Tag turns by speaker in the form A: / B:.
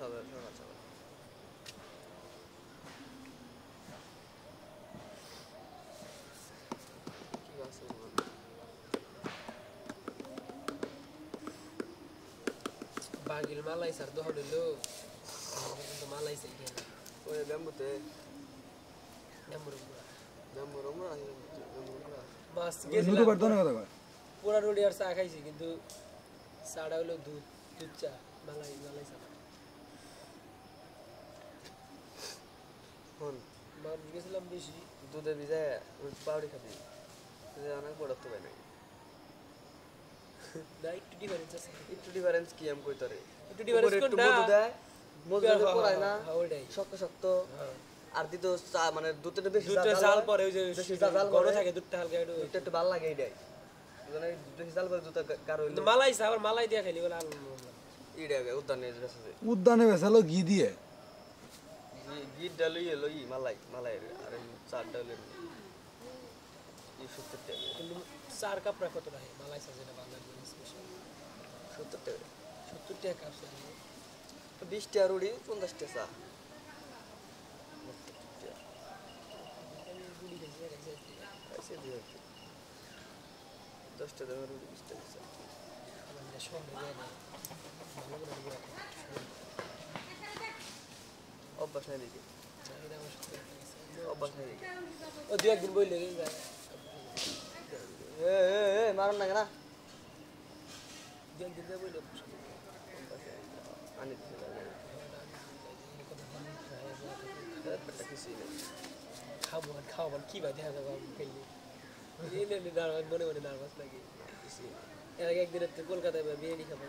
A: সকাল সকাল কি আছে
B: Bagil malai sar do hodelo কিন্তু malai sai gena
A: ওই ব্যাম্বুতে
B: namurugura
A: ব্যাম্বুরমরা ব্যাম্বুরমরা
B: বাস
C: নুরু বাড়তো না কথা কয়
B: পুরা রোডি আর চা খাইছি কিন্তু চাটা হলো দুধ দুধ চা malai malai চা
A: হন
B: মান গেছিলাম বেশি
A: দুধে ভিজায় পাউডি খাবি অনেক প্রোডাক্ট পাই না
B: একটু ডিফারেন্স আছে
A: একটু ডিফারেন্স কি আমি কইতারে
B: একটু ডিফারেন্স কোনটা
A: মধু দেয় মধু দিয়ে পড়ায় না
B: ওইটাই
A: শক্ত শক্ত আর দিতো চা মানে দুধটা বেশি
B: দুধটা জাল পরে ওই যে
A: বেশি জাল
B: গরম থাকে দুধটা হালকা
A: একটু একটু ভালো লাগে এইটাই মানে বেশি জাল করে দুধটা কারো
B: কিন্তু মালাই চা আবার মালাই দিয়া খাইলি বলে আলো
A: এইটা উদ্যানে গেছে
C: উদ্যানে বেসালো ঘি দিয়ে
A: ঘি ডালই লই মালাই মালাই আর চা ডালে এই 70 টাকা
B: কিন্তু 4 কাপ রাখো তো ভাই মালাই চা যেটা বাংলাদেশ স্পেশাল
A: 70 টাকা
B: 70 টাকা কাপ চা
A: 20 টাকা রুড়ি 50 টাকা চা ऐसे दिया 10 টাকা রুড়ি 20 টাকা চা
B: আমাদের শহরে যায় না ভালো করে
A: অভ্যাস নাই দেখি অভ্যাস নাই দেখি
B: ও দুই একদিন বইলে যায়
A: মারুন না কেনা
B: দুই একদিন যায় বইলে
A: আনি
B: খাবো খাওয়াবো কি বা দেখা যাবো খাইলে মনে মনে নার্ভাস লাগে এর আগে একদিন কলকাতায় বিরিয়ানি খাবো